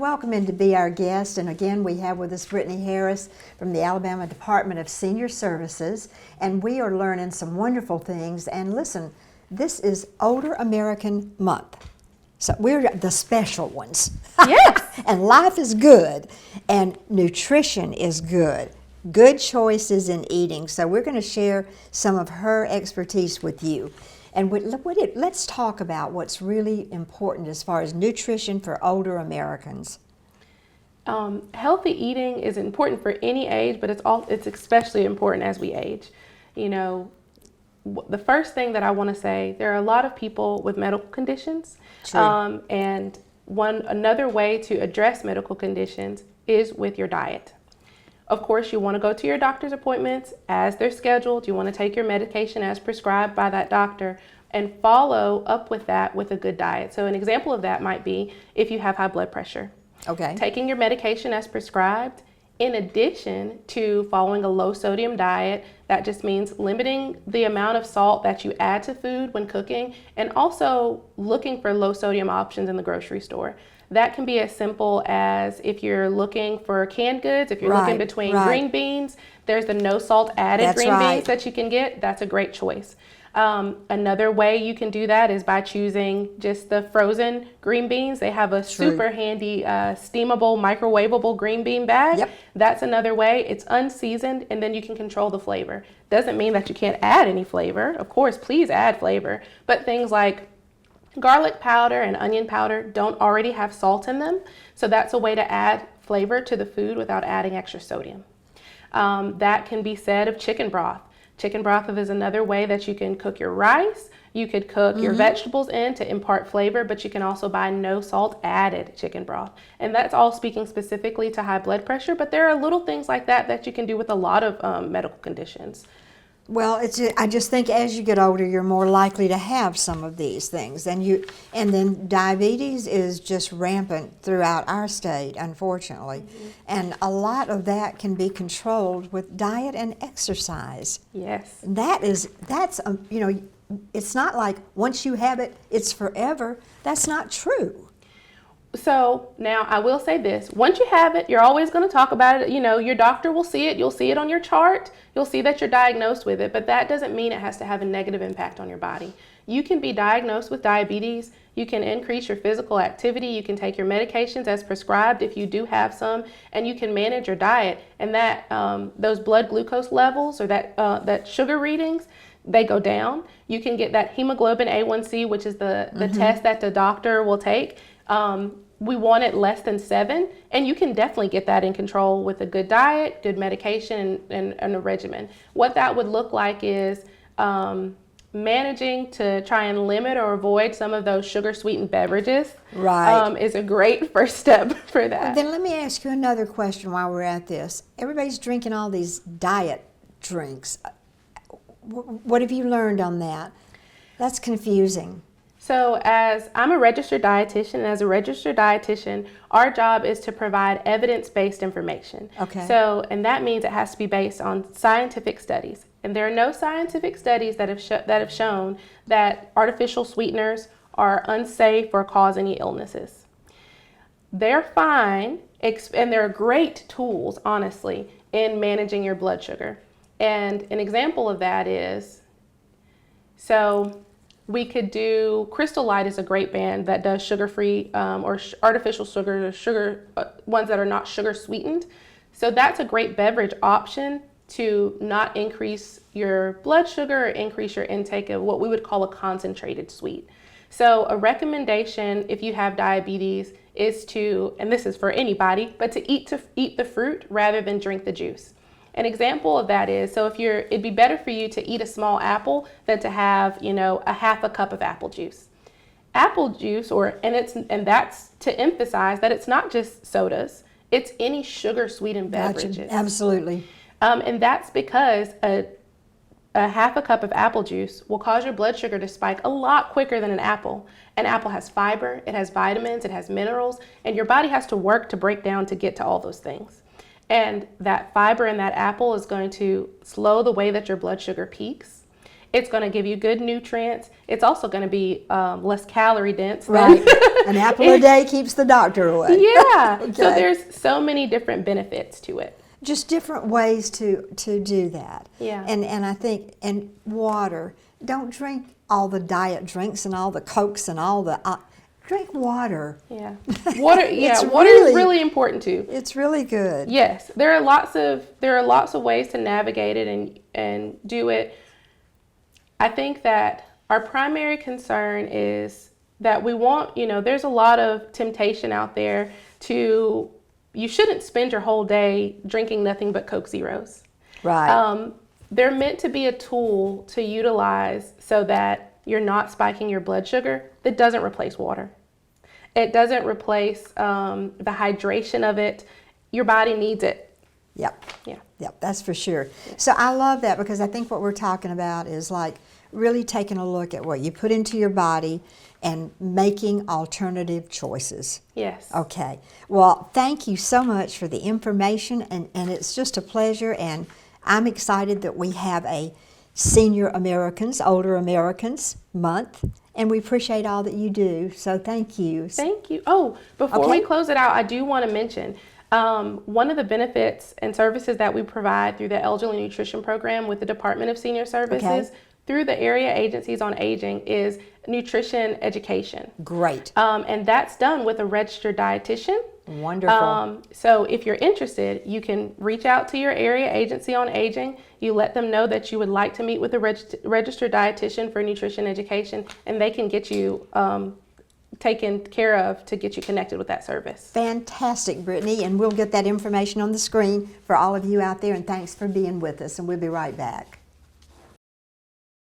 welcome in to be our guest. And again, we have with us Brittani Harris from the Alabama Department of Senior Services. And we are learning some wonderful things. And listen, this is Older American Month. So we're the special ones. Yes. And life is good. And nutrition is good. Good choices in eating. So we're going to share some of her expertise with you. And let's talk about what's really important as far as nutrition for older Americans. Healthy eating is important for any age, but it's especially important as we age. You know, the first thing that I want to say, there are a lot of people with medical conditions. True. And another way to address medical conditions is with your diet. Of course, you want to go to your doctor's appointments as they're scheduled. You want to take your medication as prescribed by that doctor and follow up with that with a good diet. So an example of that might be if you have high blood pressure. Okay. Taking your medication as prescribed, in addition to following a low sodium diet. That just means limiting the amount of salt that you add to food when cooking, and also looking for low sodium options in the grocery store. That can be as simple as if you're looking for canned goods, if you're looking between green beans, there's the no salt added beans that you can get. That's a great choice. Another way you can do that is by choosing just the frozen green beans. They have a super handy steamable, microwavable green bean bag. Yep. That's another way. It's unseasoned, and then you can control the flavor. Doesn't mean that you can't add any flavor. Of course, please add flavor. But things like garlic powder and onion powder don't already have salt in them. So that's a way to add flavor to the food without adding extra sodium. That can be said of chicken broth. Chicken broth is another way that you can cook your rice. You could cook your vegetables in to impart flavor, but you can also buy no salt added chicken broth. And that's all speaking specifically to high blood pressure, but there are little things like that that you can do with a lot of medical conditions. Well, I just think as you get older, you're more likely to have some of these things, and then diabetes is just rampant throughout our state, unfortunately, and a lot of that can be controlled with diet and exercise. Yes, That's it's not like once you have it, it's forever. That's not true. So now I will say this, once you have it, you're always going to talk about it. You know, your doctor will see it. You'll see it on your chart. You'll see that you're diagnosed with it, but that doesn't mean it has to have a negative impact on your body. You can be diagnosed with diabetes. You can increase your physical activity. You can take your medications as prescribed if you do have some, and you can manage your diet. And that those blood glucose levels or that sugar readings, they go down. You can get that hemoglobin A1C, which is the test that the doctor will take. We want it less than 7, and you can definitely get that in control with a good diet, good medication, and a regimen. What that would look like is managing to try and limit or avoid some of those sugar-sweetened beverages. Is a great first step for that. Well, then let me ask you another question while we're at this. Everybody's drinking all these diet drinks. What have you learned on that? That's confusing. So as I'm a registered dietitian, and as a registered dietitian, our job is to provide evidence-based information. Okay. So, and that means it has to be based on scientific studies. And there are no scientific studies that have shown that artificial sweeteners are unsafe or cause any illnesses. They're fine, and they're great tools, honestly, in managing your blood sugar. And an example of that is, we could do, Crystal Light is a great brand that does sugar-free or artificial sugar, ones that are not sugar sweetened. So that's a great beverage option to not increase your blood sugar or increase your intake of what we would call a concentrated sweet. So a recommendation if you have diabetes is to, and this is for anybody, but to eat the fruit rather than drink the juice. An example of that is, so it'd be better for you to eat a small apple than to have, a half a cup of apple juice. Apple juice, and that's to emphasize that it's not just sodas, it's any sugar sweetened beverages. Gotcha. Absolutely. And that's because a half a cup of apple juice will cause your blood sugar to spike a lot quicker than an apple. An apple has fiber, it has vitamins, it has minerals, and your body has to work to break down to get to all those things. And that fiber in that apple is going to slow the way that your blood sugar peaks. It's going to give you good nutrients. It's also going to be less calorie dense. Right. An apple a day keeps the doctor away. Yeah. Okay. So there's so many different benefits to it. Just different ways to do that. Yeah. And I think, and water. Don't drink all the diet drinks and all the Cokes and all the, drink water. Yeah. Water, yeah, It's water really- is really important too. It's really good. Yes. There are lots of ways to navigate it and do it. I think that our primary concern is that we want, there's a lot of temptation out there you shouldn't spend your whole day drinking nothing but Coke Zeros. Right. They're meant to be a tool to utilize so that you're not spiking your blood sugar. That doesn't replace water. It doesn't replace the hydration of it. Your body needs it. Yep. Yeah. Yep, that's for sure. So I love that because I think what we're talking about is like really taking a look at what you put into your body and making alternative choices. Yes. Okay. Well, thank you so much for the information, and it's just a pleasure, and I'm excited that we have a Senior Americans, Older Americans Month, and we appreciate all that you do, so thank you. Thank you. Oh, before Okay. we close it out, I do want to mention one of the benefits and services that we provide through the Elderly Nutrition Program with the Department of Senior Services through the area agencies on aging is nutrition education. Great. And that's done with a registered dietitian. Wonderful. So if you're interested, you can reach out to your area agency on aging. You let them know that you would like to meet with a registered dietitian for nutrition education, and they can get you taken care of to get you connected with that service. Fantastic, Brittany, and we'll get that information on the screen for all of you out there, and thanks for being with us, and we'll be right back.